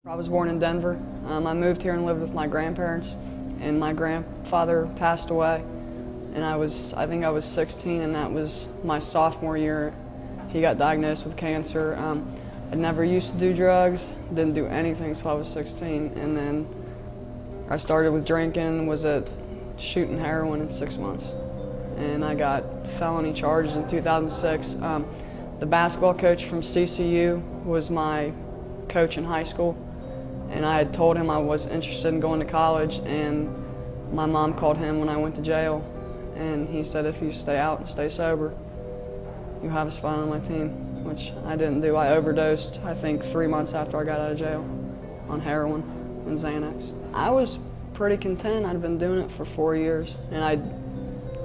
I was born in Denver. I moved here and lived with my grandparents, and my grandfather passed away. And I think I was 16, and that was my sophomore year. He got diagnosed with cancer. I never used to do drugs, didn't do anything until I was 16, and then I started with drinking, was at shooting heroin in 6 months. And I got felony charges in 2006. The basketball coach from CCU was my coach in high school, and I had told him I was interested in going to college, and my mom called him when I went to jail, and he said, if you stay out and stay sober, you have a spot on my team, which I didn't do. I overdosed, I think, 3 months after I got out of jail on heroin and Xanax. I was pretty content. I'd been doing it for 4 years, and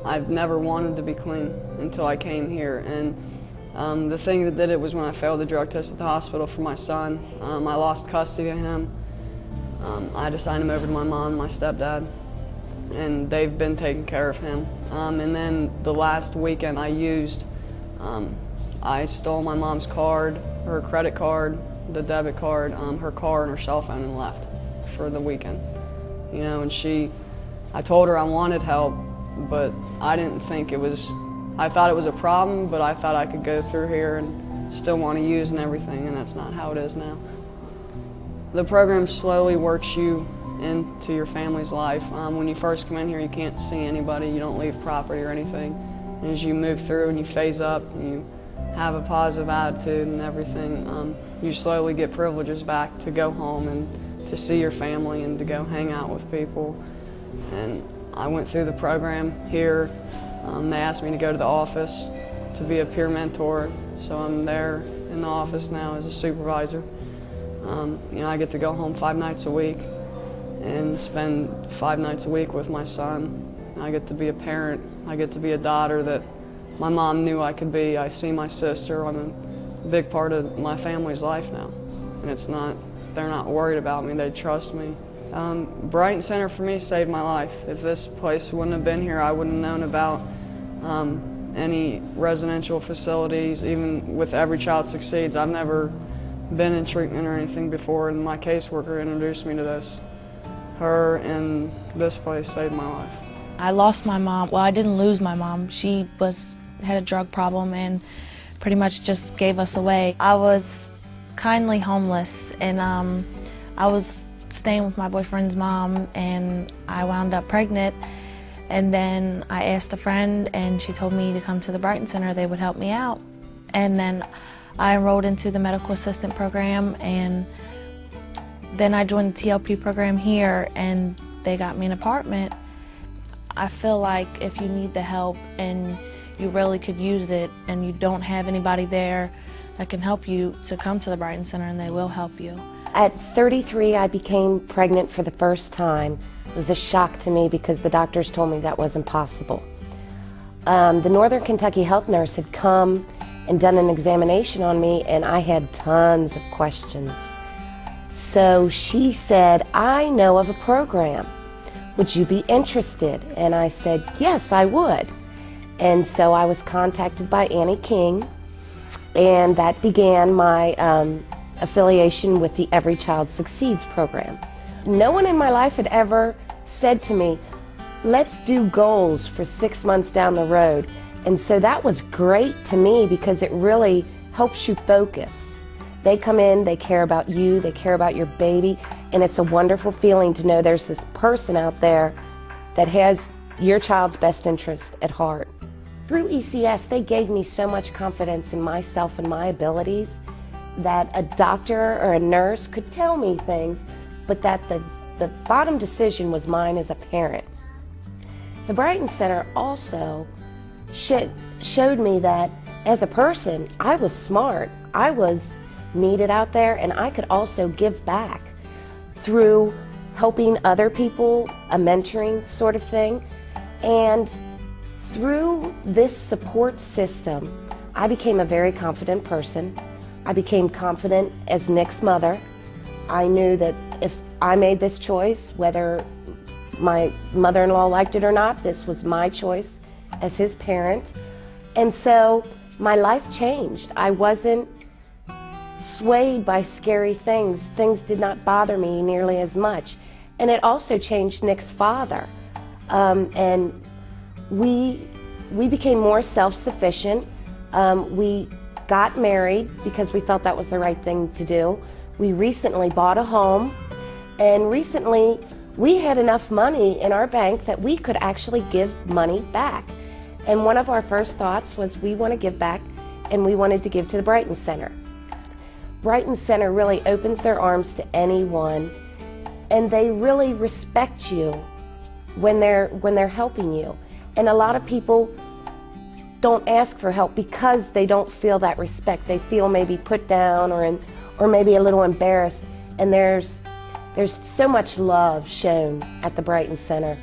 I've never wanted to be clean until I came here. And the thing that did it was when I failed the drug test at the hospital for my son. I lost custody of him. I had to sign him over to my mom and my stepdad, and they've been taking care of him. And then the last weekend I stole my mom's card, her credit card, the debit card, her car, and her cell phone, and left for the weekend. You know, and I told her I wanted help, but I didn't think it was, I thought it was a problem, but I thought I could go through here and still want to use and everything, and that's not how it is now. The program slowly works you into your family's life. When you first come in here, you can't see anybody, you don't leave property or anything. And as you move through and you phase up and you have a positive attitude and everything, you slowly get privileges back to go home and to see your family and to go hang out with people. And I went through the program here. They asked me to go to the office to be a peer mentor, so I'm there in the office now as a supervisor. You know, I get to go home 5 nights a week and spend 5 nights a week with my son. I get to be a parent. I get to be a daughter that my mom knew I could be. I see my sister. I'm a big part of my family's life now, and they're not worried about me. They trust me. Brighton Center for me saved my life. If this place wouldn't have been here, I wouldn't have known about any residential facilities. Even with Every Child Succeeds, I've never been in treatment or anything before, and my caseworker introduced me to this. Her and this place saved my life. I lost my mom. Well, I didn't lose my mom. She had a drug problem and pretty much just gave us away. I was kindly homeless, and I was staying with my boyfriend's mom, and I wound up pregnant. And then I asked a friend, and she told me to come to the Brighton Center. They would help me out. And then I enrolled into the medical assistant program, and then I joined the TLP program here, and they got me an apartment. I feel like if you need the help and you really could use it and you don't have anybody there that can help you, to come to the Brighton Center, and they will help you. At 33, I became pregnant for the first time. It was a shock to me because the doctors told me that wasn't possible. The Northern Kentucky health nurse had come and done an examination on me, and I had tons of questions. So she said, I know of a program. Would you be interested? And I said, yes, I would. And so I was contacted by Annie King, and that began my affiliation with the Every Child Succeeds program. No one in my life had ever said to me, let's do goals for 6 months down the road. And so that was great to me because it really helps you focus. They come in, they care about you, they care about your baby, and it's a wonderful feeling to know there's this person out there that has your child's best interest at heart. Through ECS, they gave me so much confidence in myself and my abilities that a doctor or a nurse could tell me things, but that the bottom decision was mine as a parent. The Brighton Center also showed me that as a person, I was smart, I was needed out there, and I could also give back through helping other people, a mentoring sort of thing. And through this support system, I became a very confident person. I became confident as Nick's mother. I knew that if I made this choice, whether my mother-in-law liked it or not, this was my choice as his parent. And so my life changed. I wasn't swayed by scary things. Things did not bother me nearly as much. And it also changed Nick's father. And we became more self-sufficient. We got married because we felt that was the right thing to do. We recently bought a home, and recently we had enough money in our bank that we could actually give money back. And one of our first thoughts was we want to give back, and we wanted to give to the Brighton Center. Brighton Center really opens their arms to anyone, and they really respect you when they're helping you. And a lot of people don't ask for help because they don't feel that respect. They feel maybe put down or maybe a little embarrassed. And there's so much love shown at the Brighton Center.